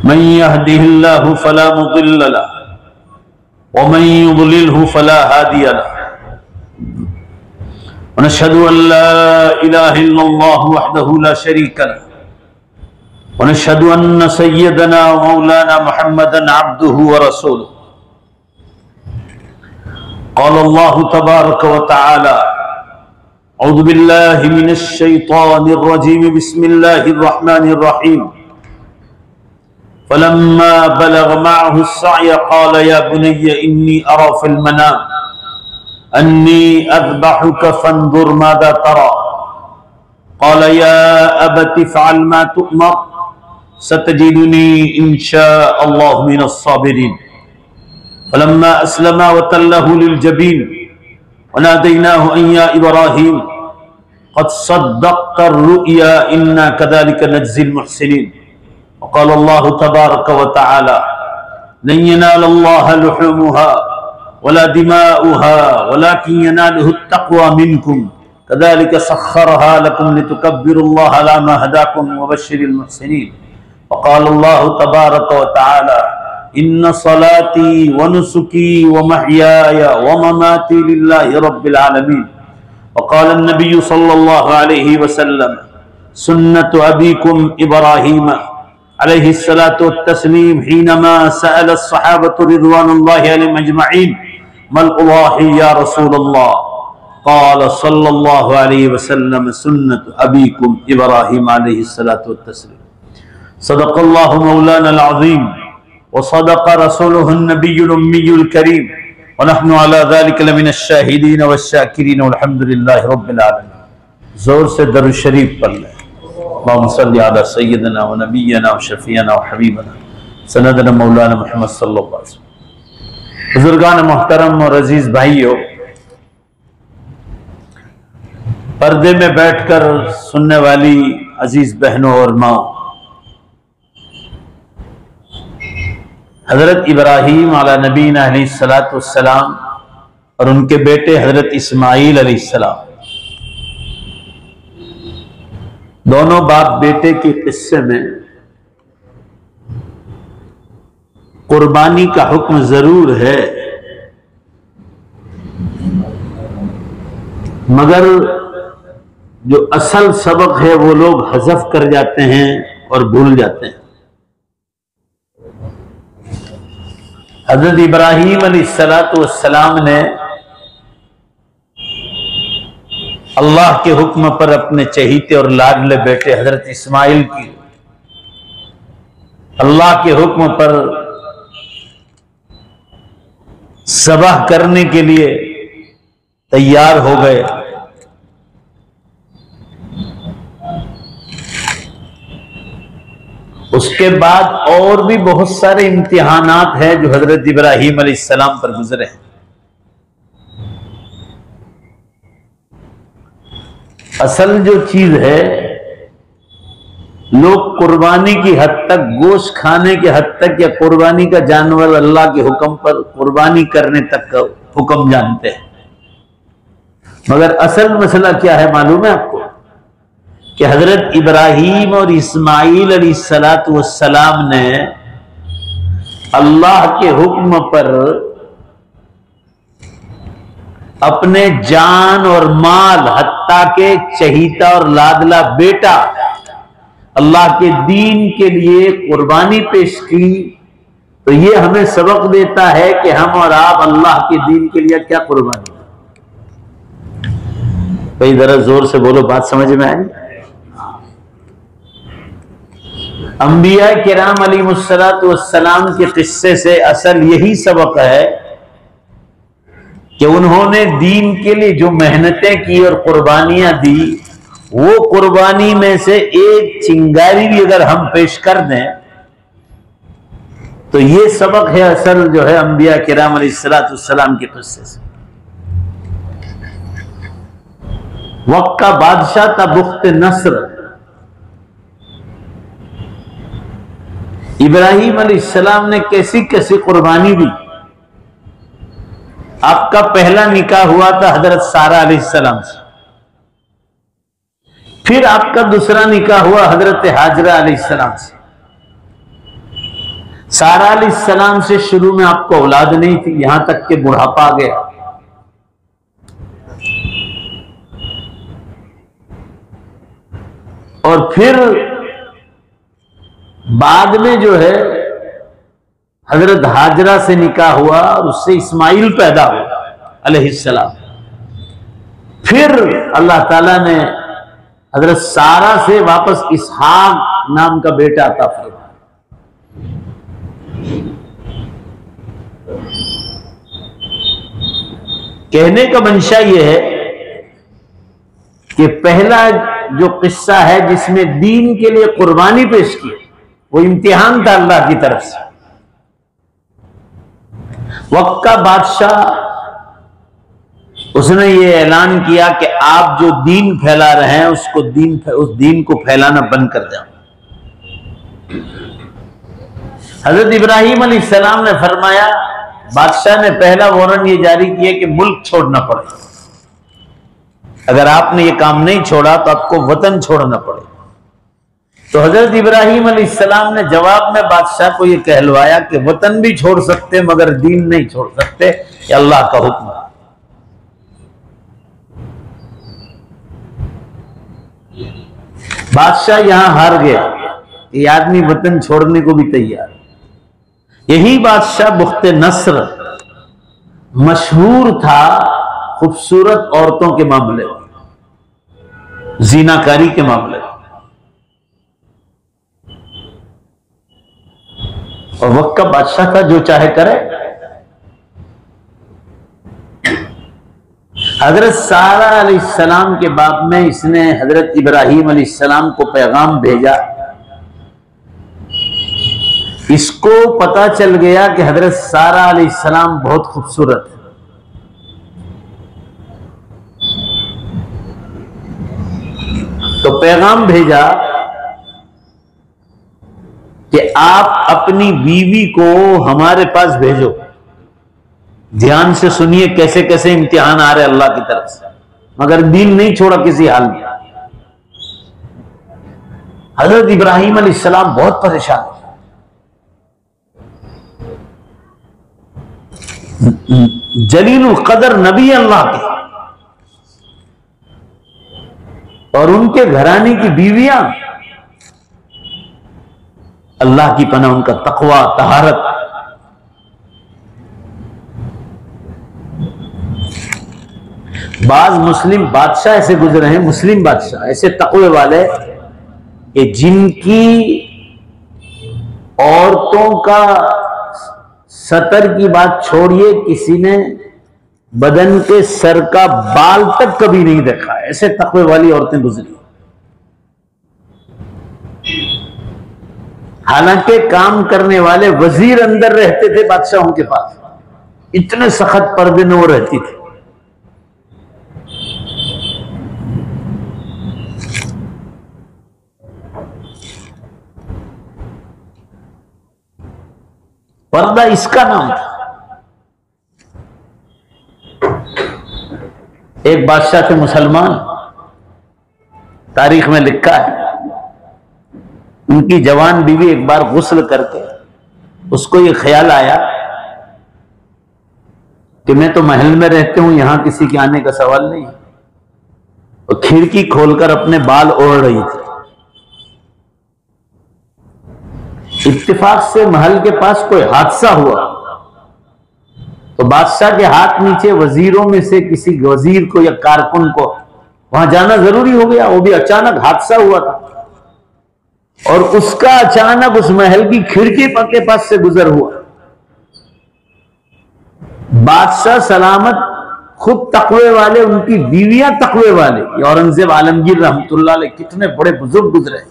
मन यहदिहिल्लाहु फला मुदिल्ल लहु व मन युद्लिलहु फला हादिय लहु व नशहदु अन ला इलाहा इल्लल्लाहु वहदहु ला शरीका लहु व नशहदु अन्न सय्यदना व मौलाना मुहम्मदन अब्दुहु व रसूलुहु। क़ाल अल्लाहु तबारक व तआला औज़ु बिल्लाहि मिनश शैतानिर रजीम बिस्मिल्लाहिर रहमानिर रहीम। फलम्मा बलग मअहु अस्सअय क़ाल या बुनय्य इन्नी अरा फ़िल मनाम अन्नी अज़बहुका फ़न्ज़ुर माज़ा तरा। क़ाल या अबति फ़अल मा तुअमर सतजिदुनी इंशाअल्लाहु मिनस साबिरीन। फलम्मा अस्लमा वतल्लहु लिलजबीन वनादैनाहु अन या इब्राहीम क़द सद्दक़्ता अर्रुया इन्ना कज़ालिका नज्ज़िल मुहसिनीन। क़ाल अल्लाहु तबारक व तआला लन यनालल्लाह लुहूमुहा वला दिमाउहा वलाकिन यनालुहु अत्तक़वा मिनकुम कज़ालिका सख़्ख़रहा लकुम लितुकब्बिरुल्लाह अला मा हदाकुम व बश्शिरिल मुहसिनीन। क़ाल अल्लाहु तबारक व तआला इन्ना सलाती व नुसुकी व महयाय व ममाती लिल्लाहि रब्बिल आलमीन। क़ाल अन्नबिय्यु सल्लल्लाहु अलैहि वसल्लम सुन्नतु अबीकुम इब्राहीम अलैहिस्सलातु वत्तस्लीम हिनमा सअल अस्सहाबतु रिज़वानुल्लाहि अलैहिम अजमईन मल उलाही या रसूलल्लाह। क़ाल सल्लल्लाहु अलैहि वसल्लम सुन्नतु अबीकुम इब्राहीम अलैहिस्सलातु वत्तस्लीम। सदक़ल्लाहु मौलानल अज़ीम व सदक़ रसूलुहुन नबियुल उम्मियुल करीम व नहनु अला ज़ालिका लमिनश शाहिदीन वश्शाकिरीन वल्हम्दुलिल्लाहि रब्बिल आलमीन। जोर से दरूद शरीफ पढ़ लें। अल्लाहुम्मा सल्लि अला सय्यिदिना व नबिय्यिना व शफ़ीअना व हबीबना सनदना मौलाना मुहम्मद सल्लल्लाहु अलैहि वसल्लम। बुजुर्गान मोहतरम और अजीज भाइयों, पर्दे में बैठकर सुनने वाली अजीज बहनों और माँ, हजरत इब्राहीम अला नबीना अलैहिस्सलातु वस्सलाम और उनके बेटे हजरत इस्माईल अलैहिस्सलाम, दोनों बाप बेटे के किस्से में कुर्बानी का हुक्म जरूर है, मगर जो असल सबक है वो लोग हज़फ कर जाते हैं और भूल जाते हैं। हजरत इब्राहीम अलैहिस्सलातु वस्सलाम ने अल्लाह के हुक्म पर अपने चहीते और लाडले बेटे हजरत इस्माइल की अल्लाह के हुक्म पर ज़बाह करने के लिए तैयार हो गए। उसके बाद और भी बहुत सारे इम्तिहानात हैं जो हजरत इब्राहीम अलैहिस्सलाम पर गुजरे हैं। असल जो चीज है, लोग कुर्बानी की हद तक, गोश्त खाने के हद तक या कुर्बानी का जानवर अल्लाह के हुक्म पर कुर्बानी करने तक का हुक्म जानते हैं, मगर असल मसला क्या है मालूम है आपको? कि हजरत इब्राहीम और इस्माईल अलैहिस्सलातु वस्सलाम ने अल्लाह के हुक्म पर अपने जान और माल, हत्ता के चहीता और लाडला बेटा अल्लाह के दीन के लिए कुर्बानी पेश की। तो ये हमें सबक देता है कि हम और आप अल्लाह के दीन के लिए क्या कुर्बानी। भाई जरा जोर से बोलो, बात समझ में आई? अंबिया किराम अलैहिमुस्सलातु वस्सलाम के किस्से से असल यही सबक है कि उन्होंने दीन के लिए जो मेहनतें की और कुर्बानियां दी, वो कुर्बानी में से एक चिंगारी भी अगर हम पेश कर दें तो ये सबक है असल जो है अंबिया किराम अलैहिस्सलातु वस्सलाम के किस्से से। वक्त का बादशाह था बुख्त नस्र। इब्राहीम अलैहिस्सलाम ने कैसी कैसी कुर्बानी दी। आपका पहला निकाह हुआ था हजरत सारा अलैहिस्सलाम से, फिर आपका दूसरा निकाह हुआ हजरत हाजरा अलैहिस्सलाम से, सारा अलैहिस्सलाम से शुरू में आपको औलाद नहीं थी, यहां तक के बुढ़ापा आ गया। और फिर बाद में जो है हजरत हाजरा से निकाह हुआ और उससे इस्माइल पैदा हुआ अलैहिस्सलाम। फिर अल्लाह ताला ने हजरत सारा से वापस इसहाक नाम का बेटा अता फरमाया। कहने का मंशा यह है कि पहला जो किस्सा है जिसमें दीन के लिए कुर्बानी पेश की, वो इम्तिहान था अल्लाह की तरफ से। वक्त का बादशाह, उसने ये ऐलान किया कि आप जो दीन फैला रहे हैं उस दीन को फैलाना बंद कर दें। हजरत इब्राहीम अलैहिस्सलाम ने फरमाया, बादशाह ने पहला वारंट ये जारी किया कि मुल्क छोड़ना पड़े, अगर आपने ये काम नहीं छोड़ा तो आपको वतन छोड़ना पड़े। तो हजरत इब्राहीम अलैहिस्सलाम ने जवाब में बादशाह को ये कहलवाया कि वतन भी छोड़ सकते मगर दीन नहीं छोड़ सकते, ये अल्लाह का हुक्म है। बादशाह यहां हार गया, ये आदमी वतन छोड़ने को भी तैयार। यही बादशाह बुख्ते नस्र मशहूर था खूबसूरत औरतों के मामले में, जीनाकारी के मामले में। और वक्त का बादशाह था, जो चाहे करे। हजरत सारा अलैहिस्सलाम के बाप में इसने हजरत इब्राहीम अलैहिस्सलाम को पैगाम भेजा। इसको पता चल गया कि हजरत सारा अलैहिस्सलाम बहुत खूबसूरत है। तो पैगाम भेजा कि आप अपनी बीवी को हमारे पास भेजो। ध्यान से सुनिए कैसे कैसे इम्तिहान आ रहे अल्लाह की तरफ से, मगर दीन नहीं छोड़ा किसी हाल में। हजरत इब्राहीम अलैहिस्सलाम बहुत परेशान, जलीलुल कदर नबी अल्लाह के, और उनके घराने की बीवियां अल्लाह की पनाह, उनका तकवा तहारत। बाज मुस्लिम बादशाह ऐसे गुजरे हैं, मुस्लिम बादशाह ऐसे तकवे वाले कि जिनकी औरतों का सतर की बात छोड़िए, किसी ने बदन के सर का बाल तक कभी नहीं देखा, ऐसे तकवे वाली औरतें गुजरी। हालांकि काम करने वाले वजीर अंदर रहते थे बादशाहों के पास, इतने सख्त पर्दे में वो रहती थी। पर्दा इसका नाम था। एक बादशाह थे मुसलमान, तारीख में लिखा है, उनकी जवान बीवी एक बार गुस्ल करके उसको ये ख्याल आया कि मैं तो महल में रहते हूं, यहां किसी के आने का सवाल नहीं। और खिड़की खोलकर अपने बाल ओढ़ रही थी। इत्तेफाक से महल के पास कोई हादसा हुआ तो बादशाह के हाथ नीचे वजीरों में से किसी वजीर को या कारकुन को वहां जाना जरूरी हो गया। वो भी अचानक हादसा हुआ था और उसका अचानक उस महल की खिड़की के पास से गुजर हुआ। बादशाह सलामत, खुद तकवे वाले, उनकी बीवियां तकवे वाले। औरंगजेब आलमगीर रहमतुल्लाह अलैह कितने बड़े बुजुर्ग गुजरे,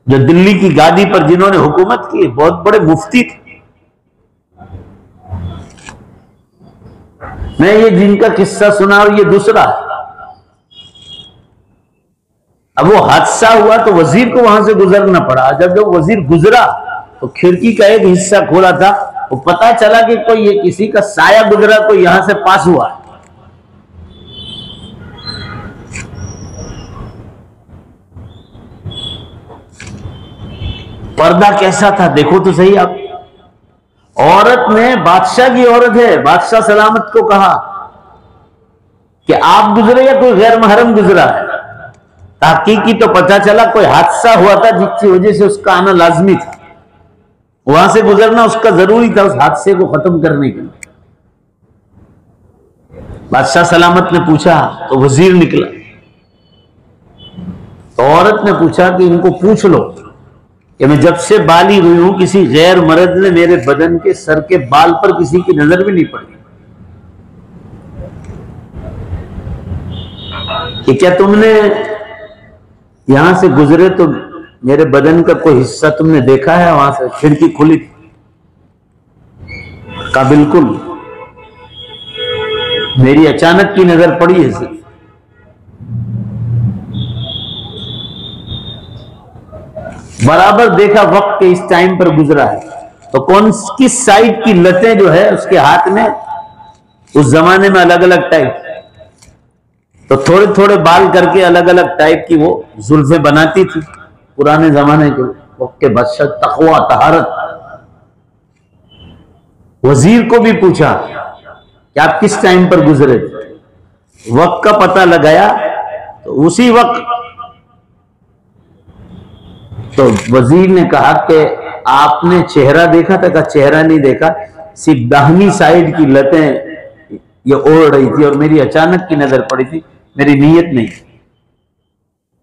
जो दिल्ली की गादी पर जिन्होंने हुकूमत की, बहुत बड़े मुफ्ती थे। मैं ये जिनका किस्सा सुना और ये दूसरा। अब वो हादसा हुआ तो वजीर को वहां से गुजरना पड़ा। जब वजीर गुजरा तो खिड़की का एक हिस्सा खोला था, वो पता चला कि कोई ये किसी का साया गुजरा, कोई यहां से पास हुआ। पर्दा कैसा था देखो तो सही आप। औरत ने, बादशाह की औरत है, बादशाह सलामत को कहा कि आप गुजरे या कोई गैर महरम गुजरा है। ताकीक की तो पता चला कोई हादसा हुआ था जिसकी वजह से उसका आना लाजमी था, वहां से गुजरना उसका जरूरी था उस हादसे को खत्म करने के लिए। बादशाह सलामत ने पूछा तो वजीर निकला। तो औरत ने पूछा कि इनको पूछ लो कि मैं जब से बालिग हुई हूं किसी गैर मर्द ने मेरे बदन के सर के बाल पर किसी की नजर भी नहीं पड़ी कि क्या तुमने यहां से गुजरे तो मेरे बदन का कोई हिस्सा तुमने देखा है? वहां से खिड़की खुली थी। कहा बिल्कुल, मेरी अचानक की नजर पड़ी है सिर्फ। बराबर देखा वक्त के इस टाइम पर गुजरा है तो कौन किस साइड की लतें जो है उसके हाथ में, उस जमाने में अलग अलग टाइप, तो थोड़े थोड़े बाल करके अलग अलग टाइप की वो जुल्फे बनाती थी पुराने जमाने के वक्त के बादशाह। तकवा, तहारत। वजीर को भी पूछा कि आप किस टाइम पर गुजरे थे? वक्त का पता लगाया तो उसी वक्त तो वजीर ने कहा कि आपने चेहरा देखा था? का चेहरा नहीं देखा, सिर्फ दाहिनी साइड की लतें ये ओढ़ रही थी और मेरी अचानक की नजर पड़ी थी, मेरी नीयत नहीं।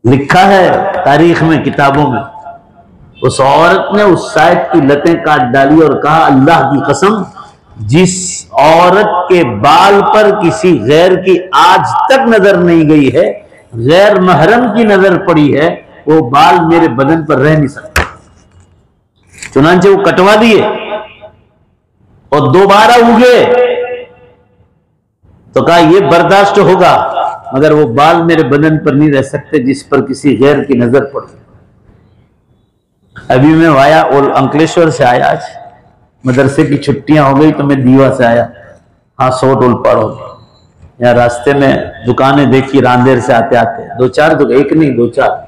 लिखा है तारीख में, किताबों में, उस औरत ने उस साइड की लतें काट डाली और कहा अल्लाह की कसम, जिस औरत के बाल पर किसी गैर की आज तक नजर नहीं गई है, गैर महरम की नजर पड़ी है, वो बाल मेरे बदन पर रह नहीं सकते। चुनांचे वो कटवा दिए और दोबारा उगे तो कहा यह बर्दाश्त होगा, मगर वो बाल मेरे बदन पर नहीं रह सकते जिस पर किसी गैर की नजर पड़ी। अभी मैं आया और अंकलेश्वर से आया, आज मदरसे की छुट्टियां हो गई तो मैं दीवा से आया। हाँ, 100 टोल पड़ो। यहाँ रास्ते में दुकानें देखी, रांदेर से आते आते 2-4 दुकान, एक नहीं 2-4।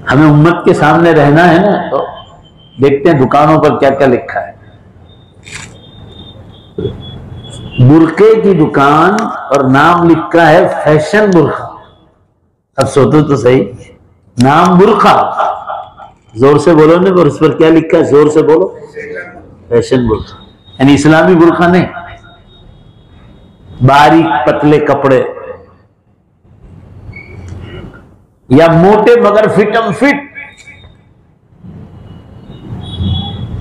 हमें उम्मत के सामने रहना है ना, तो देखते हैं दुकानों पर क्या क्या लिखा है। बुरके की दुकान और नाम लिखा है फैशन बुरखा। अब सोचो तो सही, नाम बुरखा, जोर से बोलो ना, पर उस पर क्या लिखा है? जोर से बोलो, फैशन बुरखा। यानी इस्लामी बुरखा नहीं, बारीक पतले कपड़े या मोटे मगर फिटम फिट।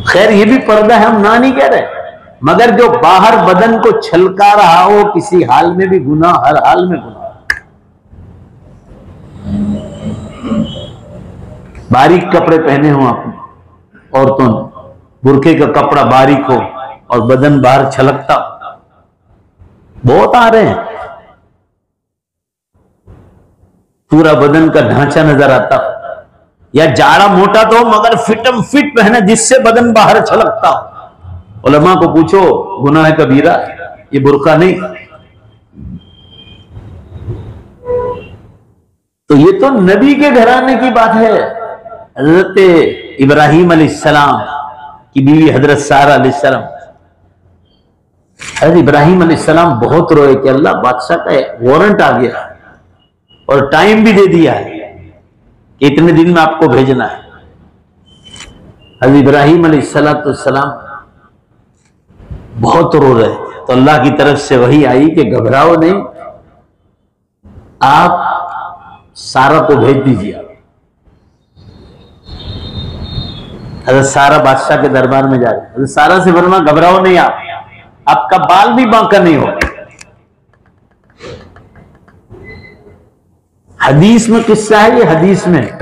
खैर ये भी पर्दा है, हम ना नहीं कह रहे, मगर जो बाहर बदन को छलका रहा हो किसी हाल में भी गुनाह, हर हाल में गुनाह। बारीक कपड़े पहने हो आपने, औरतों ने, बुरके का कपड़ा बारीक हो और बदन बाहर छलकता, बहुत आ रहे हैं। पूरा बदन का ढांचा नजर आता, या जाड़ा मोटा तो मगर फिटम फिट पहने जिससे बदन बाहर छलकता हो। उलमा को पूछो, गुनाह कबीरा, ये बुरका नहीं। तो ये तो नबी के घराने की बात है। हजरत इब्राहिम अलैहिस्सलाम की बीवी हजरत सारा अलैहिस्सलाम, हजरत इब्राहिम अलैहिस्सलाम बहुत रोए कि अल्लाह, बादशाह का वारंट आ गया और टाइम भी दे दिया है, इतने दिन में आपको भेजना है। हजरत इब्राहिम अलैहिस्सलाम बहुत रो रहे, तो अल्लाह की तरफ से वही आई कि घबराओ नहीं, आप सारा को भेज दीजिए। हजरत सारा बादशाह के दरबार में जा रहे, हजरत सारा से फरमा घबराओ नहीं, आप, आपका बाल भी बांका नहीं होगा। हदीस में किस्सा है ये, हदीस में,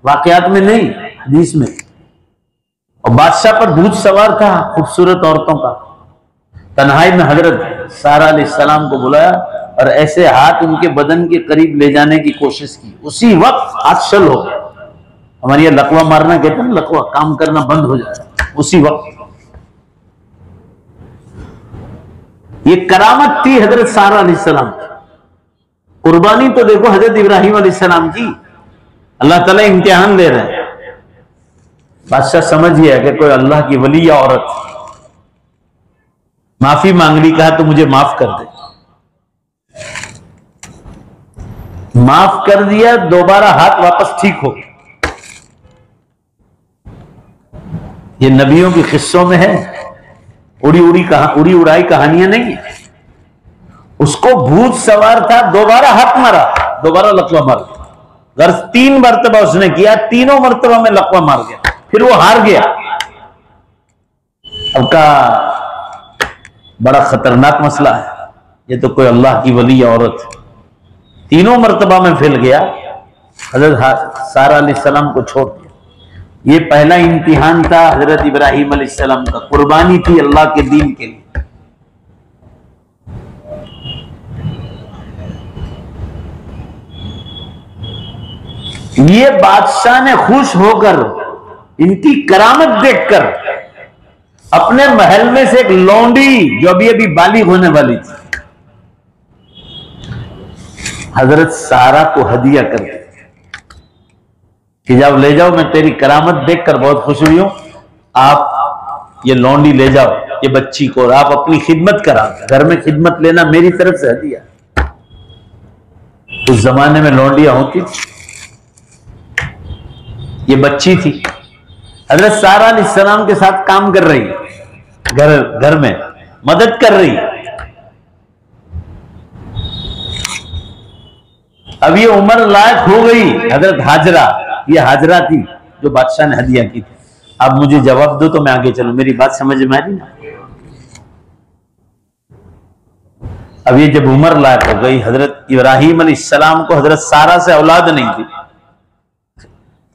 वाकयात में नहीं, हदीस में। और बादशाह पर भूत सवार था खूबसूरत औरतों का। तन्हाई में हजरत सारा अलैहिस्सलाम को बुलाया और ऐसे हाथ उनके बदन के करीब ले जाने की कोशिश की। उसी वक्त हाथ शल हो गया। हमारे यहाँ लकवा मारना कहते हैं ना, लकवा, काम करना बंद हो जाए उसी वक्त। ये करामत थी हजरत सारा अलैहिस्सलाम। कुर्बानी तो देखो हजरत इब्राहिम अलैहिस्सलाम की। अल्लाह ताला इम्तिहान दे रहे हैं। बादशाह समझ गया कि कोई अल्लाह की वली या औरत माफी मांग रही, कहा तो मुझे माफ कर दे। माफ कर दिया, दोबारा हाथ वापस ठीक हो। ये नबियों के किस्सों में है, उड़ी उड़ाई कहानियां नहीं है। उसको भूत सवार था, दोबारा हाथ मारा, दोबारा लकवा मार गया। गर्ज 3 मरतबा उसने किया, तीनों मरतबा में लकवा मार गया, फिर वो हार गया। अब का बड़ा खतरनाक मसला है, ये तो कोई अल्लाह की वली औरत तीनों मरतबा में फैल गया। हजरत सारा अलैहिस्सलाम को छोड़ दिया। ये पहला इम्तिहान था हजरत इब्राहिम अलैहिस्सलाम का, कुर्बानी थी अल्लाह के दीन के लिए। ये बादशाह ने खुश होकर इनकी करामत देखकर अपने महल में से एक लौंडी जो अभी अभी बालिग होने वाली थी, हजरत सारा को हदिया कर दिया कि जब ले जाओ, मैं तेरी करामत देखकर बहुत खुश हुई हूं, आप ये लौंडी ले जाओ, ये बच्ची को, और आप अपनी खिदमत करा, घर में खिदमत लेना मेरी तरफ से हदिया। उस जमाने में लौंडियां होती थी, ये बच्ची थी, हजरत सारा अलैहिस्सलाम के साथ काम कर रही, घर में मदद कर रही। अब ये उम्र लायक हो गई, हजरत हाजरा, ये हाजरा थी जो बादशाह ने हदिया की थी। अब मुझे जवाब दो तो मैं आगे चलूं, मेरी बात समझ में आ रही ना? अब ये जब उम्र लायक हो गई, हजरत इब्राहिम अलैहिस्सलाम को हजरत सारा से औलाद नहीं थी,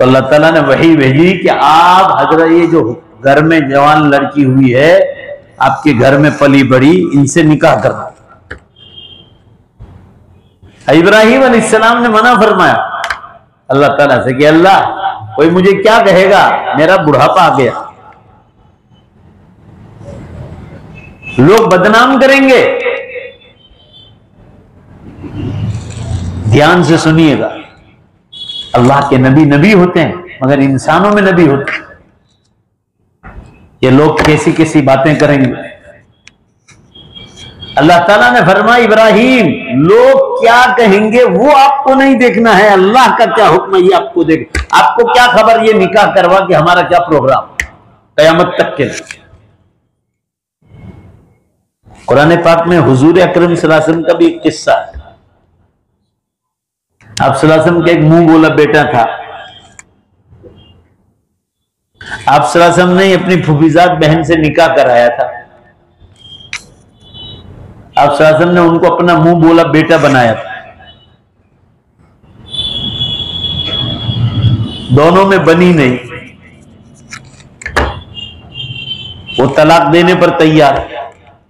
तो अल्लाह ताला ने वही भेजी कि आप हजरत ये जो घर में जवान लड़की हुई है, आपके घर में पली बड़ी, इनसे निकाह करना। इब्राहिम अलैहिस्सलाम ने मना फरमाया अल्लाह ताला से कि अल्लाह, कोई मुझे क्या कहेगा, मेरा बुढ़ापा आ गया, लोग बदनाम करेंगे। ध्यान से सुनिएगा, अल्लाह के नबी नबी होते हैं, मगर इंसानों में नबी होते हैं। ये लोग कैसी कैसी बातें करेंगे। अल्लाह ताला ने फरमाया, इब्राहिम, लोग क्या कहेंगे वो आपको नहीं देखना है, अल्लाह का क्या हुक्म है ये आपको देख। आपको क्या खबर ये निकाह करवा के हमारा क्या प्रोग्राम कयामत तक के लिए। कुरान पाक में हुजूर अकरम सल्लल्लाहु अलैहि वसल्लम का भी एक किस्सा है। आप सल्लल्लाहु अलैहि वसल्लम का एक मुंह बोला बेटा था। आप सल्लल्लाहु अलैहि वसल्लम ने अपनी फुफीजात बहन से निकाह कराया था। आप सल्लल्लाहु अलैहि वसल्लम ने उनको अपना मुंह बोला बेटा बनाया था। दोनों में बनी नहीं, वो तलाक देने पर तैयार।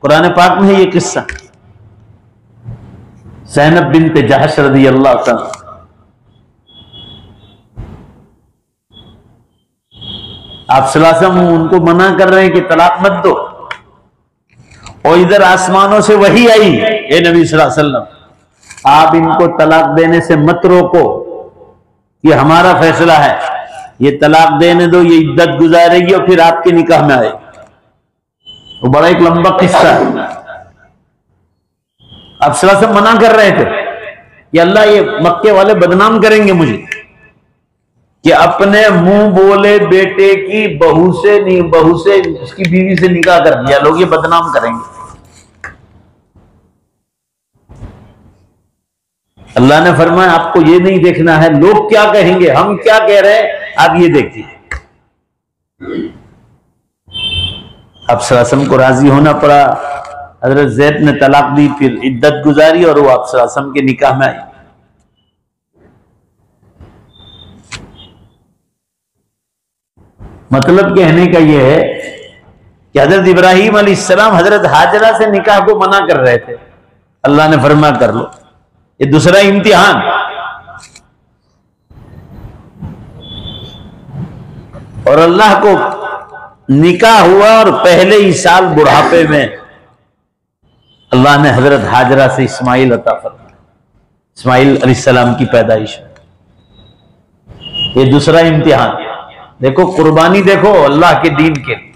कुरान पाक में है ये किस्सा, ज़ैनब बिन्त जहश रज़ियल्लाहु अन्हा। आप सल्लल्लाहु अलैहि वसल्लम उनको मना कर रहे हैं कि तलाक मत दो, और इधर आसमानों से वही आई, ए नबी सल्लल्लाहु अलैहि वसल्लम, आप इनको तलाक देने से मत रोको, ये हमारा फैसला है, ये तलाक देने दो, ये इद्दत गुजारेगी और फिर आपके निकाह में आएगी। वो बड़ा एक लंबा किस्सा है। आप सल्लल्लाहु अलैहि वसल्लम मना कर रहे थे कि अल्लाह, ये मक्के वाले बदनाम करेंगे मुझे कि अपने मुंह बोले बेटे की बहू से उसकी बीवी से निकाह कर दिया, लोग ये बदनाम करेंगे। अल्लाह ने फरमाया, आपको ये नहीं देखना है लोग क्या कहेंगे, हम क्या कह रहे हैं, आप ये देखिए। अब सल्लल्लाहु अलैहि वसल्लम को राजी होना पड़ा। हजरत ज़ैद ने तलाक दी, फिर इद्दत गुजारी और वो आप सल्लल्लाहु अलैहि वसल्लम के निकाह में आई। मतलब कहने का यह है कि हजरत इब्राहिम अलैहिस्सलाम हजरत हाजरा से निकाह को मना कर रहे थे। अल्लाह ने फरमाया कर लो, ये दूसरा इम्तिहान। और अल्लाह को निकाह हुआ और पहले ही साल बुढ़ापे में अल्लाह ने हजरत हाजरा से इस्माइल अता फरमाया। इस्माइल अलैहिस्सलाम की पैदाइश। ये दूसरा इम्तिहान। देखो कुर्बानी, देखो अल्लाह के दीन के लिए।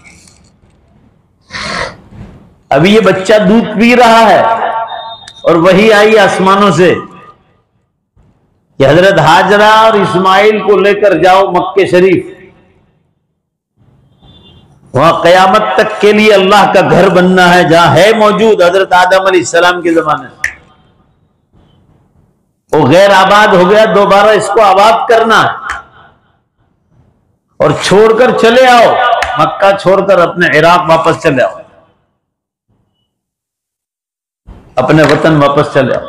अभी ये बच्चा दूध पी रहा है और वही आई आसमानों से कि हजरत हाजरा और इस्माइल को लेकर जाओ मक्के शरीफ, वहां कयामत तक के लिए अल्लाह का घर बनना है, जहां है मौजूद हजरत आदम अलैहिस्सलाम के जमाने में। वो गैर आबाद हो गया, दोबारा इसको आबाद करना है और छोड़कर चले आओ, मक्का छोड़कर अपने इराक वापस चले आओ, अपने वतन वापस चले आओ।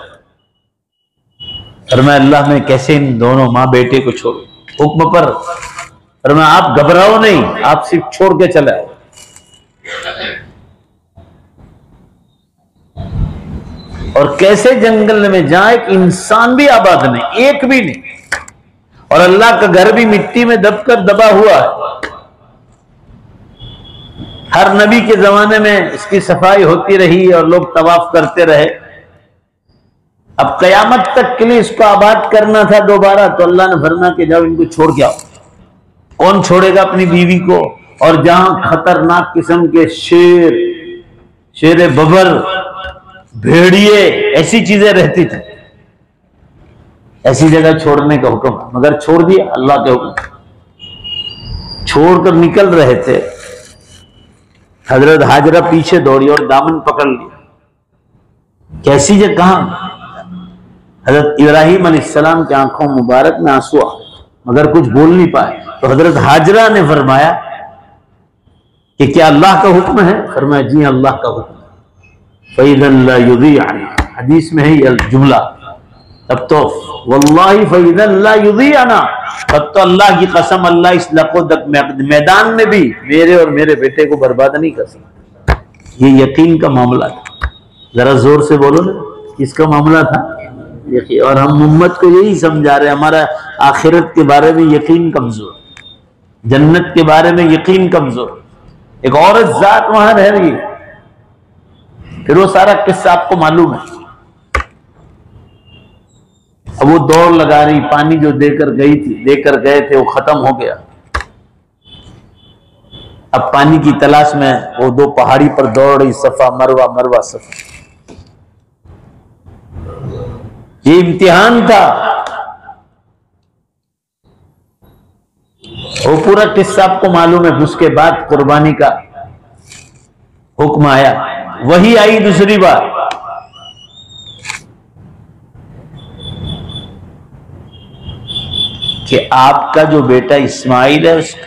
फरमाया अल्लाह मैं कैसे इन दोनों मां बेटे को छोड़ू, हुक्म पर। फरमाया आप घबराओ नहीं, आप सिर्फ छोड़ के चले आओ। और कैसे जंगल में जाए कि इंसान भी आबाद नहीं, एक भी नहीं, और अल्लाह का घर भी मिट्टी में दबकर दबा हुआ है। हर नबी के जमाने में इसकी सफाई होती रही और लोग तवाफ करते रहे। अब कयामत तक के लिए इसको आबाद करना था दोबारा, तो अल्लाह ने फरमाया कि जाओ इनको छोड़ के आओ। कौन छोड़ेगा अपनी बीवी को? और जहां खतरनाक किस्म के शेर, शेर बबर, भेड़िए, ऐसी चीजें रहती थी, ऐसी जगह छोड़ने का हुक्म, मगर छोड़ दिया अल्लाह के हुक्म। छोड़कर निकल रहे थे, हजरत हाजरा पीछे दौड़ी और दामन पकड़ लिया। कैसी जगह? कहां? हजरत इब्राहिम अलैहिस्सलाम की आंखों मुबारक में आंसू आ, मगर कुछ बोल नहीं पाए। तो हजरत हाजरा ने फरमाया कि क्या अल्लाह का हुक्म है? फरमाया जी अल्लाह का हुक्म। फ़इज़न ला युज़ीअना, हदीस में है यह जुमला। तब तो वल्लाहि फ़इज़न ला युज़ीअना, तब तो अल्लाह की कसम अल्लाह इस लक़ोदक मैदान में भी मेरे और मेरे बेटे को बर्बाद नहीं कर सकता। ये यकीन का मामला था। जरा जोर से बोलो ना, किसका मामला था? यकीन। और हम उम्मत को यही समझा रहे, हमारा आखिरत के बारे में यकीन कमजोर, जन्नत के बारे में यकीन कमजोर। एक औरत जात वहां रह रही, फिर वो सारा किस्सा आपको मालूम है। अब वो दौड़ लगा रही, पानी जो देकर गई थी, देकर गए थे, वो खत्म हो गया। अब पानी की तलाश में वो दो पहाड़ी पर दौड़ रही, सफा मरवा, मरवा सफा। ये इम्तिहान था। वो पूरा किस्सा आपको मालूम है। उसके बाद कुर्बानी का हुक्म आया, वही आई दूसरी बार कि आपका जो बेटा इस्माइल है उसका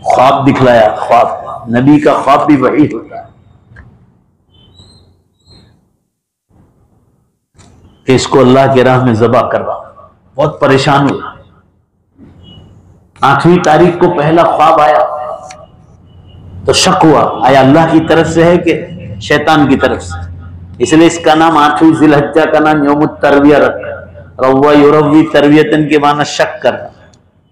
ख्वाब दिखलाया। ख्वाब, नबी का ख्वाब भी वही होता है कि इसको अल्लाह के राह में ज़बह करवा। बहुत परेशान हुआ। 8वीं तारीख को पहला ख्वाब आया तो शक हुआ, आया अल्लाह की तरफ से है कि शैतान की तरफ से। इसलिए इसका नाम 8वीं ज़िलहज्जा का नाम यौमुत तरविया रखा। रव्वा युरव्वी तरवियतन के माना शक करना,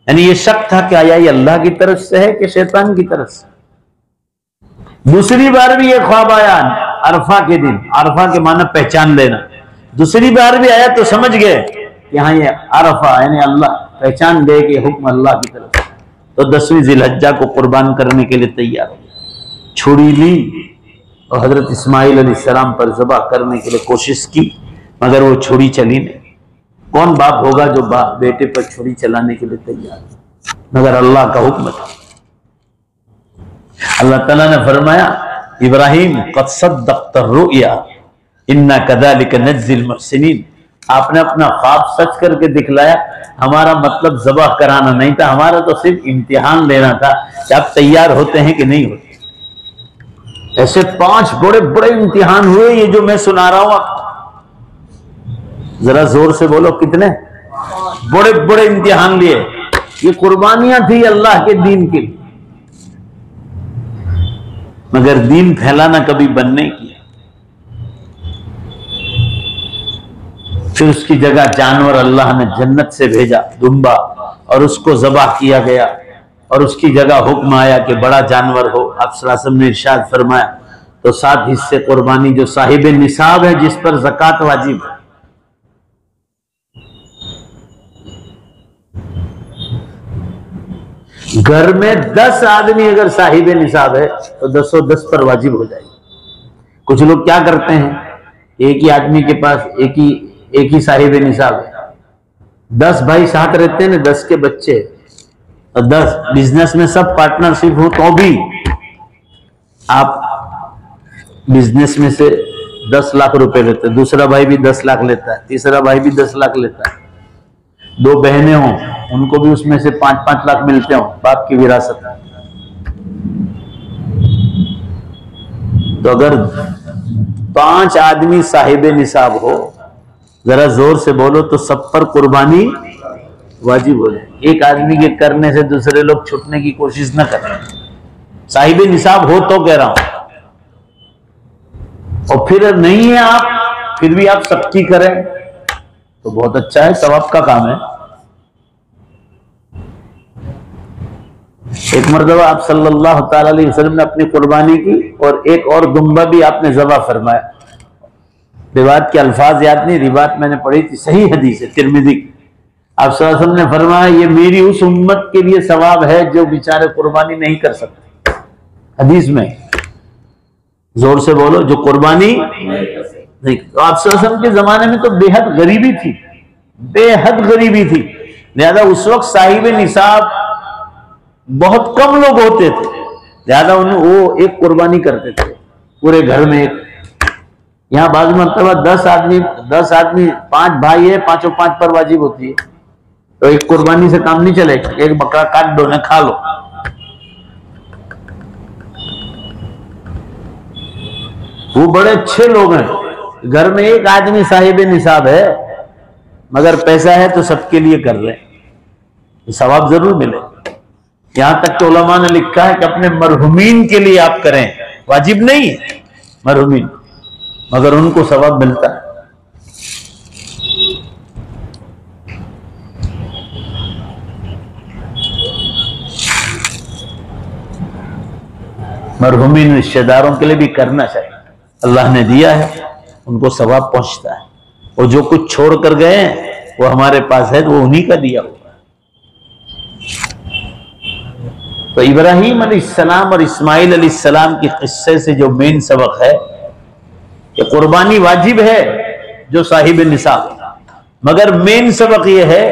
यानी ये शक था कि आया ये अल्लाह की तरफ से है कि शैतान की तरफ से। दूसरी बार भी ये ख्वाब आया अरफा के दिन, अरफा के माना पहचान लेना। दूसरी बार भी आया तो समझ गए कि हाँ ये अरफा यानी अल्लाह, पहचान गए कि हुक्म अल्लाह की तरफ से। तो 10वीं ज़िलहज्जा को कुर्बान करने के लिए तैयार हो, छुरी ली और हजरत इस्माइल अलैहिस्सलाम पर ज़बह करने के लिए कोशिश की, मगर वो छुरी चली नहीं। कौन बाप होगा जो बेटे पर छुरी चलाने के लिए तैयार, मगर अल्लाह का हुक्म था। अल्लाह ताला ने फरमाया इब्राहिम क़द सद्दक़्त रुया इन्ना कज़ालिक नज्ज़िल मुहसिनीन, आपने अपना ख्वाब सच करके दिखलाया। हमारा मतलब ज़बह कराना नहीं था, हमारा तो सिर्फ इम्तिहान लेना था कि आप तैयार होते हैं कि नहीं होते। ऐसे 5 बड़े बड़े इम्तिहान हुए, ये जो मैं सुना रहा हूं आपको। जरा जोर से बोलो, कितने बड़े बड़े इम्तिहान लिए। ये कुर्बानियां थी अल्लाह के दीन के लिए, मगर दीन फैलाना कभी बंद नहीं किया। फिर उसकी जगह जानवर अल्लाह ने जन्नत से भेजा, दुम्बा, और उसको ज़बह किया गया। और उसकी जगह हुक्म आया कि बड़ा जानवर हो। आप सल्लल्लाहु अलैहि वसल्लम ने इरशाद फरमाया तो 7 हिस्से कुर्बानी जो साहिब निसाब है, जिस पर ज़कात वाजिब है। घर में 10 आदमी अगर साहिब निसाब है तो 10 पर वाजिब हो जाएगी। कुछ लोग क्या करते हैं, एक ही आदमी के पास एक ही साहिब निसाब है, 10 भाई साथ रहते हैं ना, 10 के बच्चे, और 10 बिजनेस में सब पार्टनरशिप हो तो भी आप बिजनेस में से 10 लाख रुपए लेते हैं, दूसरा भाई भी 10 लाख लेता है, तीसरा भाई भी 10 लाख लेता है, 2 बहनें हों उनको भी उसमें से 5-5 लाख मिलते हो बाप की विरासत। तो अगर 5 आदमी साहिब निसाब हो, जरा जोर से बोलो तो सब पर कुर्बानी वाजिब हो जाए। एक आदमी के करने से दूसरे लोग छूटने की कोशिश न करें। साहिब निसाब हो तो कह रहा हूं, और फिर नहीं है आप, फिर भी आप सबकी करें तो बहुत अच्छा है, सवाब का काम है। एक मर्तबा आप सल्लल्लाहु ताला अलैहि वसल्लम ने अपनी कुर्बानी की और एक और दुम्बा भी आपने ज़बा फरमाया। रिवायत के अल्फाज याद नहीं, रिवायत मैंने पढ़ी थी, सही हदीस है तिरमिज़ी। आप सल्लल्लाहु अलैहि वसल्लम ने फरमाया ये मेरी उस उम्मत के लिए सवाब है जो बेचारे कुर्बानी नहीं कर सकते। हदीस में जोर से बोलो, जो कुर्बानी नहीं। तो आप सल्लल्लाहु अलैहि वसल्लम के जमाने में तो बेहद गरीबी थी, बेहद गरीबी थी, लिहाजा उस वक्त साहिब निसाब बहुत कम लोग होते थे, लिहाजा वो एक कुर्बानी करते थे पूरे घर में एक। यहाँ बाजू मरतबा 10 आदमी 5 भाई है, 5 पर वाजिब होती है, तो एक कुर्बानी से काम नहीं चलेगा। एक बकरा काट दो ना, खा लो। वो बड़े अच्छे लोग हैं, घर में एक आदमी साहिब निसाब है मगर पैसा है तो सबके लिए कर रहे हैं, सवाब जरूर मिले। यहां तक तो उलमा ने लिखा है कि अपने मरहुमीन के लिए आप करें, वाजिब नहीं है मरहुमीन, मगर उनको सवाब मिलता है। मरहुमीन रिश्तेदारों के लिए भी करना चाहिए, अल्लाह ने दिया है उनको सवाब पहुंचता है, और जो कुछ छोड़ कर गए वो हमारे पास है तो वो उन्हीं का दिया हुआ है। तो इब्राहीम अलैहिस्सलाम और इस्माइल अलैहिस्सलाम के किस्से से जो मेन सबक है कि कुर्बानी वाजिब है जो साहिब निसाब, मगर मेन सबक यह है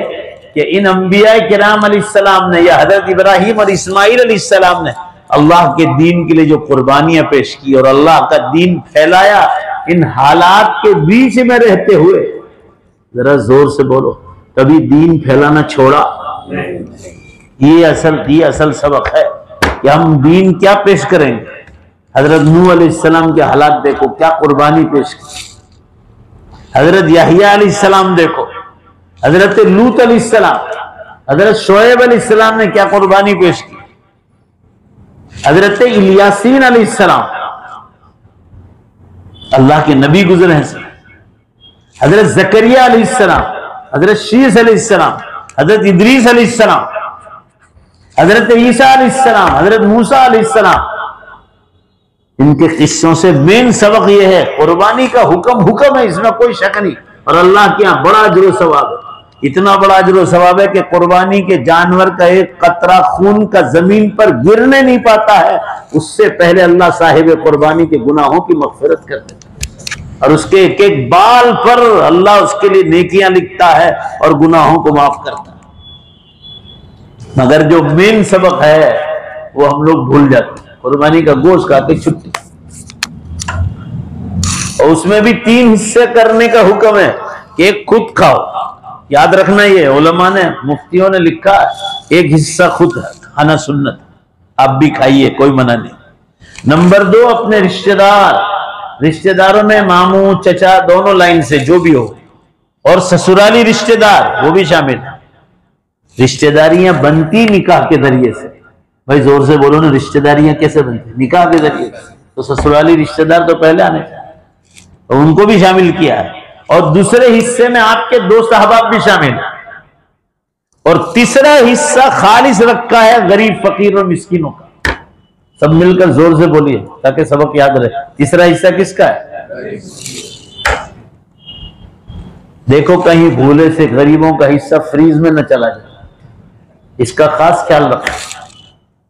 कि इन अंबिया किराम अलैहिस्सलाम ने या हजरत इब्राहीम और इस्माइल अलैहिस्सलाम ने अल्लाह के दीन के लिए जो कुर्बानियां पेश की और अल्लाह का दीन फैलाया, इन हालात के बीच में रहते हुए, जरा जोर से बोलो, कभी दीन फैलाना छोड़ा? ये असल सबक है कि हम दीन क्या पेश करेंगे। हजरत नूह अलैहिस्सलाम के हालात देखो, क्या कुर्बानी पेश की। हजरत याहिया अलैहिस्सलाम देखो, हजरत लूत अलैहिस्सलाम, हजरत शोएब अलैहिस्सलाम ने क्या कुर्बानी पेश की। हजरत इलियासीन अलैहिस्सलाम, अल्लाह के नबी गुजरे हैं। हजरत जकरिया अलैहिस्सलाम, हजरत शीस अलैहिस्सलाम, हजरत इदरीस अलैहिस्सलाम, हजरत ईसा अलैहिस्सलाम, हजरत मूसा अलैहिस्सलाम। इनके किस्सों से मेन सबक यह है कुर्बानी का हुक्म है, इसमें कोई शक नहीं। और अल्लाह के यहाँ बड़ा अजर सवाब है, इतना बड़ा अजर सवाब है कि कुर्बानी के जानवर का एक कतरा खून का जमीन पर गिरने नहीं पाता है, उससे पहले अल्लाह साहिब कुर्बानी के गुनाहों की मग़फ़िरत कर देता है, और उसके एक एक बाल पर अल्लाह उसके लिए नेकियां लिखता है और गुनाहों को माफ करता है। मगर जो मेन सबक है वो हम लोग भूल जाते हैं। कुर्बानी का गोश्त खाते छुट्टी, और उसमें भी 3 हिस्से करने का हुक्म है कि एक खुद खाओ, याद रखना, ये उलमा ने मुफ्तियों ने लिखा, एक हिस्सा खुद खाना सुन्नत, आप भी खाइए, कोई मना नहीं। नंबर 2 अपने रिश्तेदारों में मामू चचा दोनों लाइन से जो भी हो, और ससुराली रिश्तेदार वो भी शामिल है। रिश्तेदारियां बनती निकाह के जरिए से, भाई जोर से बोलो ना, रिश्तेदारियां कैसे बनती? निकाह के जरिए। तो ससुराली रिश्तेदार तो पहले आने चाहिए, तो उनको भी शामिल किया है। और दूसरे हिस्से में आपके दोस्त अहबाब भी शामिल है, और तीसरा हिस्सा खालिस रखा है गरीब फकीर और मिस्किनों का। सब मिलकर जोर से बोलिए ताकि सबक याद रहे। तीसरा हिस्सा किसका है? देखो कहीं भूले से गरीबों का हिस्सा फ्रीज में न चला जाए, इसका खास ख्याल रखो।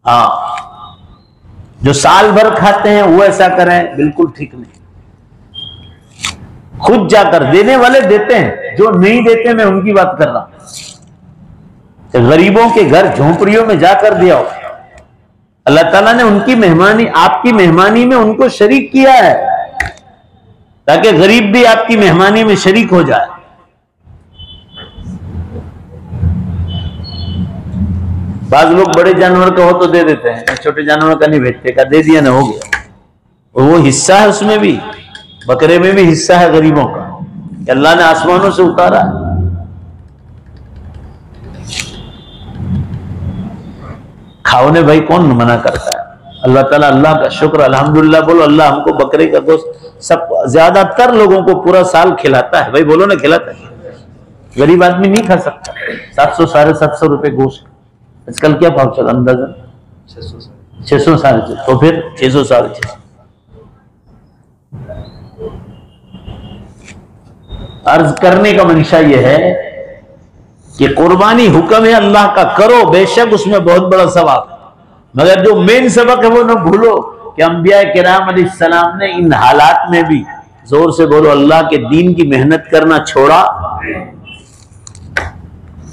हाँ, जो साल भर खाते हैं वो ऐसा करें, बिल्कुल ठीक नहीं। खुद जाकर, देने वाले देते हैं, जो नहीं देते मैं उनकी बात कर रहा हूं। गरीबों के घर झोंपड़ियों में जाकर दिया हो, अल्लाह ताला ने उनकी मेहमानी, आपकी मेहमानी में उनको शरीक किया है, ताकि गरीब भी आपकी मेहमानी में शरीक हो जाए। बाज लोग बड़े जानवर का हो तो दे देते हैं, छोटे जानवर का नहीं भेजते, का दे दिया ना हो गया। और वो हिस्सा है, उसमें भी, बकरे में भी हिस्सा है गरीबों का, अल्लाह ने आसमानों से उतारा है। खाओ ने भाई, कौन मना करता है? अल्लाह ताला, अल्लाह का शुक्र, अल्हम्दुलिल्लाह बोलो, अल्लाह हमको बकरे का गोश्त सब ज्यादातर लोगों को पूरा साल खिलाता है। भाई बोलो ना, खिलाता है। गरीब आदमी नहीं खा सकता। 700 750 रुपए गोश्त आजकल क्या भाव चला? अंदाजा 600 650, तो फिर 600 650। अर्ज करने का मंशा यह है कि कुर्बानी हुक्म है अल्लाह का, करो, बेशक उसमें बहुत बड़ा सवाब, मगर जो मेन सबक है वो न भूलो कि अंबिया किराम अलैहिस्सलाम ने इन हालात में भी, जोर से बोलो, अल्लाह के दीन की मेहनत करना छोड़ा।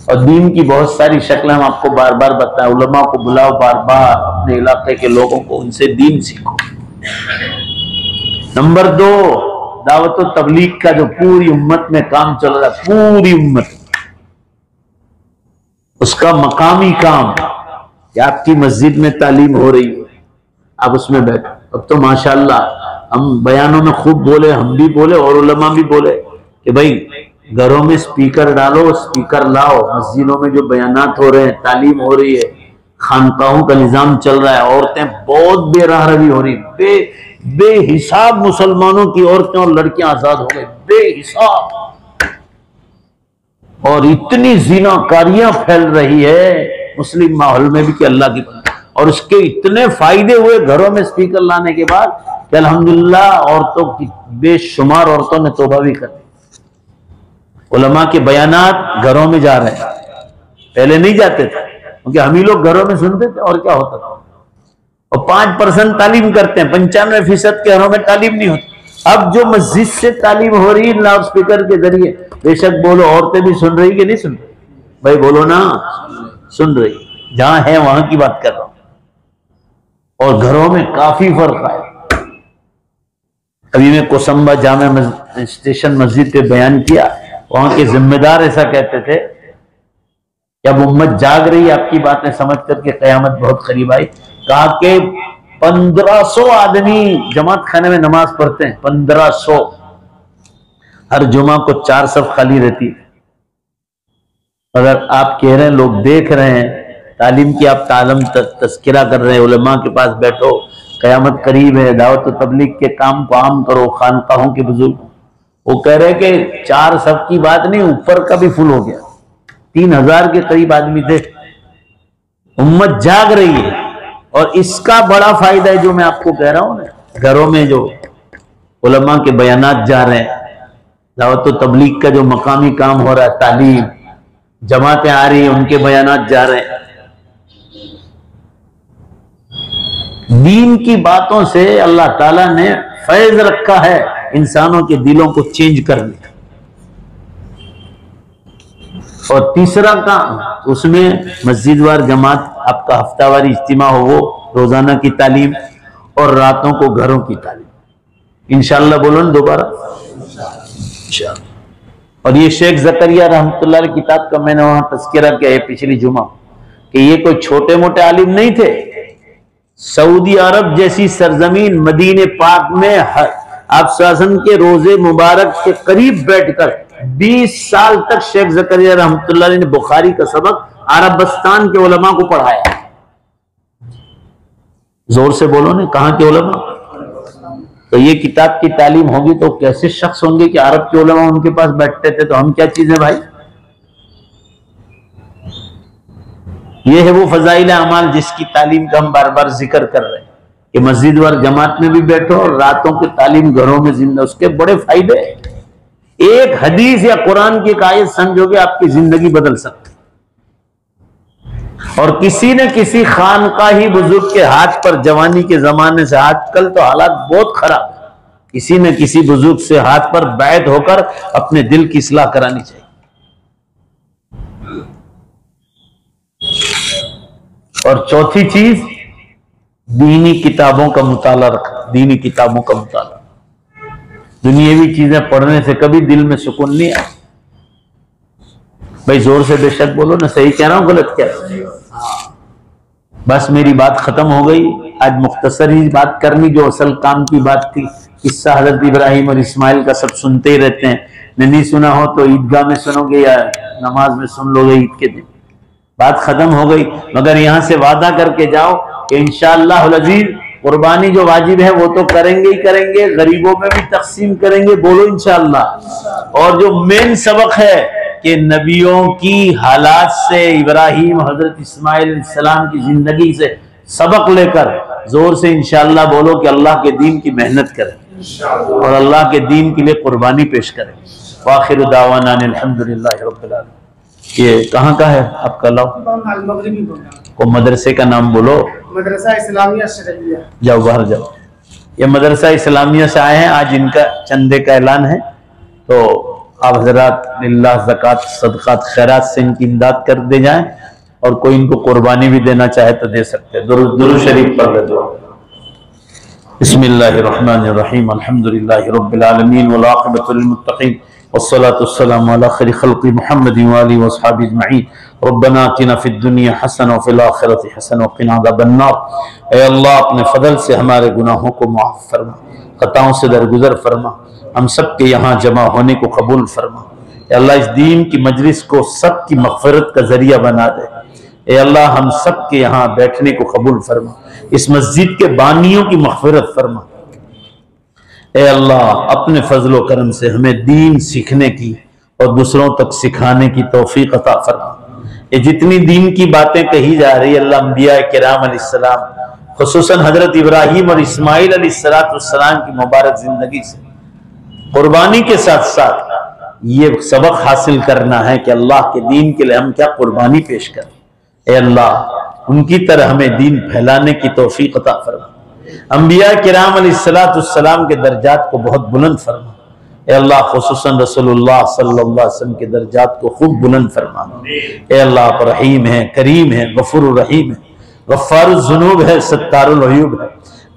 और दीन की बहुत सारी शक्लें हम आपको बार बार बताएं, उलमा को बुलाओ बार बार, अपने इलाके के लोगों को, उनसे दीन सीखो। नंबर 2, दावत और तबलीग का जो पूरी उम्मत में काम चल रहा है, पूरी उम्मत, उसका मकामी काम कि आपकी मस्जिद में तालीम हो रही है, आप उसमें बैठो। अब तो माशाअल्लाह हम बयानों में खूब बोले, हम भी बोले और उलमा भी बोले कि भाई घरों में स्पीकर डालो, स्पीकर लाओ, मस्जिदों में जो बयानात हो रहे हैं, तालीम हो रही है, खानकाहों का निजाम चल रहा है, औरतें बहुत बेराहरवी हो रही, बेहिसाब मुसलमानों की औरतें और लड़कियां आजाद हो गई, बेहिसाब। और इतनी ज़िनाकारियां फैल रही है मुस्लिम माहौल में भी कि अल्लाह की, और उसके इतने फायदे हुए घरों में स्पीकर लाने के बाद कि अल्हम्दुलिल्लाह औरतों की, बेशुमार औरतों ने तौबा भी कर दी। उलमा के बयानात घरों में जा रहे हैं, पहले नहीं जाते थे क्योंकि हम ही लोग घरों में सुनते थे, और क्या होता था। और 5% तालीम करते हैं, 95% के घरों में तालीम नहीं होती। अब जो मस्जिद से तालीम हो रही है लाउड स्पीकर के जरिए, बेशक बोलो, औरतें भी सुन रही कि नहीं सुन रही? भाई बोलो ना, सुन रही। जहां है वहां की बात कर रहा हूं। और घरों में काफी फर्क है। अभी मैं कोसंबा जामे स्टेशन मस्जिद पे बयान किया, वहां के जिम्मेदार ऐसा कहते थे कि अब उम्मत जाग रही, आपकी बातें समझ करके कयामत बहुत करीब आई। कहा कि 1500 आदमी जमात खाने में नमाज पढ़ते हैं, 1500, हर जुमा को 4 सफ खाली रहती है। अगर आप कह रहे हैं, लोग देख रहे हैं, तालीम की आप तालम तस्किरा कर रहे हैं, उलमा के पास बैठो, कयामत करीब है, दावत और तबलीग के काम को आम करो, खानकाहों के बुजुर्ग, वो कह रहे कि 4 सफ की बात नहीं, ऊपर का भी फुल हो गया, 3000 के करीब आदमी थे। उम्मत जाग रही है, और इसका बड़ा फायदा है जो मैं आपको कह रहा हूं ना, घरों में जो उलमा के बयानात जा रहे हैं, दावत और तबलीग का जो मकामी काम हो रहा है, तालीम, जमातें आ रही है, उनके बयानात जा रहे हैं। दीन की बातों से अल्लाह ताला ने फैज रखा है इंसानों के दिलों को चेंज करने का। और तीसरा काम, उसमें मस्जिदवार जमात, आपका हफ्तावारी इज्तिमा हो, वो रोजाना की तालीम, और रातों को घरों की तालीम। इंशाअल्लाह बोलो ना दोबारा, इंशाअल्लाह। और ये शेख ज़करिया रहमतुल्लाह अलैह किताब का मैंने वहां तज़किरा किया है पिछली जुमा, कि ये कोई छोटे मोटे आलिम नहीं थे। सऊदी अरब जैसी सरजमीन, मदीने पाक में आप शासन के रोजे मुबारक के करीब बैठकर 20 साल तक शेख ज़करिया रहमतुल्लाह अलैह ने बुखारी का सबक अरबस्तान के उलमा को पढ़ाया। जोर से बोलो ने, कहां के उलमा? तो ये किताब की तालीम होगी तो कैसे शख्स होंगे कि अरब के उलमा उनके पास बैठते थे, तो हम क्या चीज है भाई? ये है वो फजाइल अमाल जिसकी तालीम का हम बार बार जिक्र कर रहे हैं कि मस्जिद वर जमात में भी बैठो और रातों की तालीम घरों में जिंदा, उसके बड़े फायदे। एक हदीस या कुरान की एक आयत समझोगे आपकी जिंदगी बदल सकती। और किसी न किसी खानकाही बुजुर्ग के हाथ पर जवानी के जमाने से, आजकल तो हालात बहुत खराब है, किसी न किसी बुजुर्ग से हाथ पर बैठ होकर अपने दिल की इस्लाह करानी चाहिए। और चौथी चीज, दीनी किताबों का मुताला रखना, दीनी किताबों का मुताला। दुनियावी चीजें पढ़ने से कभी दिल में सुकून नहीं आता। भाई जोर से बेशक बोलो ना, सही कह रहा हूं गलत कह रहा हूं? बस मेरी बात खत्म हो गई। आज मुख्तसर ही बात करनी, जो असल काम की बात थी। किस्सा हजरत इब्राहिम और इस्माइल का सब सुनते ही रहते हैं, नहीं सुना हो तो ईदगाह में सुनोगे या नमाज में सुन लोगे ईद के दिन। बात खत्म हो गई, मगर यहां से वादा करके जाओ कि इंशाअल्लाह अज़ीज़ कुर्बानी जो वाजिब है वो तो करेंगे ही करेंगे, गरीबों में भी तकसीम करेंगे, बोलो इंशाअल्लाह। और जो मेन सबक है कि नबियों की हालात से, इब्राहिम हजरत इस्माइल सलाम की जिंदगी से सबक लेकर जोर से इंशाअल्लाह बोलो कि अल्लाह के दीन की मेहनत करें और अल्लाह के दीन के लिए कुर्बानी पेश करें। वाखिर दावाना अल्हम्दुलिल्लाहि रब्बिल आलमीन। ये कहाँ का है आपका लाओ? को मदरसे का नाम बोलो। मदरसा इस्लामिया शरइया। जाओ बाहर जाओ। ये मदरसा इस्लामिया से आए हैं, आज इनका चंदे का ऐलान है, तो आप हजरात लिल्लाह ज़कात सदक़ात खैरात से इनकी इमदाद कर दे जाएं, और कोई इनको कुर्बानी भी देना चाहे तो दे सकते हैं। दुरूद शरीफ पढ़ दो। बिस्मिल्लाहिर्रहमानिर्रहीम, अल्हम्दुलिल्लाहि रब्बिल आलमीन वल आक़िबतु लिल मुत्तक़ीन वस्सलातु वस्सलामु अला खैरि खल्क़ि मुहम्मदिन व आलिहि व अस्हाबिहि अजमईन। रब्बना आतिना फिद दुनिया हसना व फिल आखिरति हसना व क़िना अज़ाबन्नार। ऐ अल्लाह अपने फजल से हमारे गुनाहों को माफ़ फरमा, खताओं से दरगुजर फरमा, हम सब के यहाँ जमा होने को कबूल फरमा। ऐ अल्लाह इस दीन की मजलिस को सब की मग़फ़िरत का जरिया बना दे। ऐ अल्लाह हम सब के यहाँ बैठने को कबूल फरमा, इस मस्जिद के बानियों की मग़फ़िरत फरमा। ऐ अल्लाह अपने फजलो करम से हमें दीन सीखने की और दूसरों तक सिखाने की तौफीक अता फरमा। ये जितनी दीन की बातें कही जा रही है, अल्लाह अंबिया किराम अलैहिस्सलाम, खुसूसन हजरत इब्राहिम और इस्माइल अलैहिस्सलाम की मुबारक जिंदगी से कुर्बानी के साथ साथ ये सबक हासिल करना है कि अल्लाह के दीन के लिए हम क्या कुर्बानी पेश करें। ऐ अल्लाह उनकी तरह हमें दीन फैलाने की तौफीक अता फरमा। अंबिया किराम अलैहिस्सलाम के दर्जात को बहुत बुलंद फरमा। ऐ अल्लाह खुसूसन रसूलुल्लाह सल्लल्लाहु अलैहि वसल्लम के दर्जात को खूब बुलंद फरमा। ऐ अल्लाह आप रहीम है, करीम है, गफूरुर रहीम है, गफ्फारुज़ ज़ुनूब है, सत्तारुल अयूब है,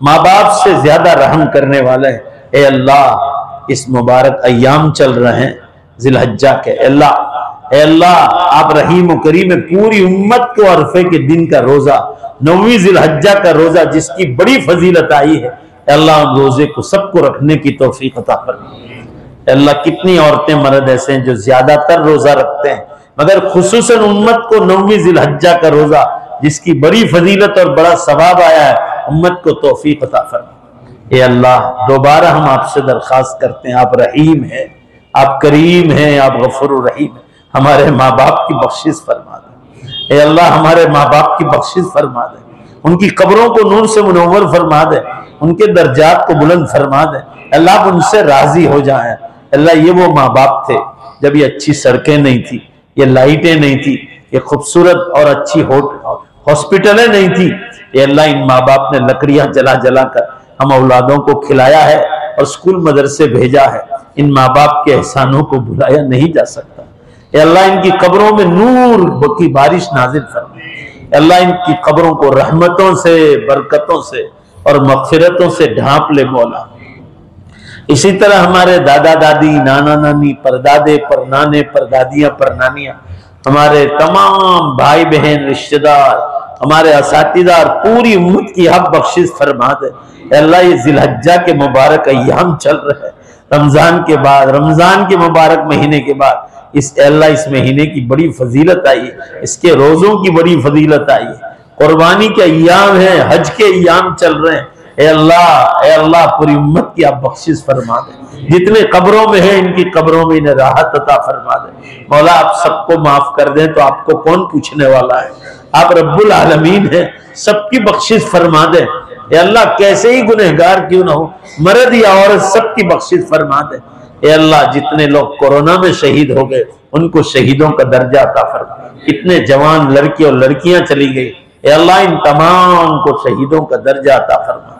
माँ बाप से ज्यादा रहम करने वाला है। ऐ अल्लाह इस मुबारक अय्याम चल रहे हैं ज़िलहज्जा के, ऐ अल्लाह आप रहीम व करीम है। पूरी उम्मत को अरफे के दिन का रोजा, 9वीं ज़िलहज्जा का रोजा जिसकी बड़ी फजीलत आई है, अल्लाह उन रोजे को सबको रखने की तौफीक अता फरमा। अल्लाह कितनी औरतें मर्द ऐसे हैं जो ज्यादातर रोजा रखते हैं, मगर खुसूसन उम्मत को 9वीं ज़िलहज्जा का रोजा जिसकी बड़ी फजीलत और बड़ा सवाब आया है, उम्मत को तौफीक अता फरमा। ए अल्लाह दोबारा हम आपसे दरख्वास्त करते हैं, आप रहीम हैं, आप करीम हैं, आप गफूरुर रहीम हैं, हमारे माँ बाप की बख्शिश फरमा दे। ए अल्लाह हमारे माँ बाप की बख्शिश फरमा दे, उनकी कब्रों को नूर से मुनव्वर फरमा दे, उनके दर्जात को बुलंद फरमा दे। अल्लाह आप उनसे राजी हो जाए। अल्लाह ये वो माँ बाप थे जब ये अच्छी सड़कें नहीं थी, ये लाइटें नहीं थी, ये खूबसूरत और अच्छी हॉस्पिटलें नहीं थी। ये अल्लाह इन माँ बाप ने लकड़ियां जला जला कर हम औलादों को खिलाया है और स्कूल मदरसे भेजा है। इन माँ बाप के एहसानों को भुलाया नहीं जा सकता। ये अल्लाह इनकी कब्रों में नूर की बारिश नाजिल फरमा। अल्लाह इनकी कब्रों को रहमतों से, बरकतों से और मग़फ़िरतों से ढांप ले मौला। इसी तरह हमारे दादा दादी, नाना नानी, परदादे, परनाने, परदादियां, परनानियां, हमारे तमाम भाई बहन, रिश्तेदार, हमारे असातिज़ा, पूरी उम्मत की आप बख्शिश फरमा दे। अल्लाह ये ज़िलहज्जा के मुबारक अय्याम चल रहे हैं, रमजान के बाद, रमजान के मुबारक महीने के बाद इस अल्लाह इस महीने की बड़ी फजीलत आई है, इसके रोजों की बड़ी फजीलत आई है, कुर्बानी के अय्याम है, हज के अय्याम चल रहे हैं। ए अल्लाह पूरी उम्मत की आप बख्शिश फरमा दे। जितने कब्रों में है इनकी कब्रों में इन्हें राहत अता फरमा दे। मौला आप सबको माफ कर दें तो आपको कौन पूछने वाला है, आप रब्बुल आलमीन है, सबकी बख्शिश फरमा दे। ए अल्लाह कैसे ही गुनहगार क्यों ना हो, मर्द या औरत सबकी बख्शिश फरमा दे। ए अल्लाह जितने लोग कोरोना में शहीद हो गए उनको शहीदों का दर्जा अता फरमा। कितने जवान लड़के और लड़कियां चली गई, ए अल्लाह इन तमाम को शहीदों का दर्जा अता फरमा।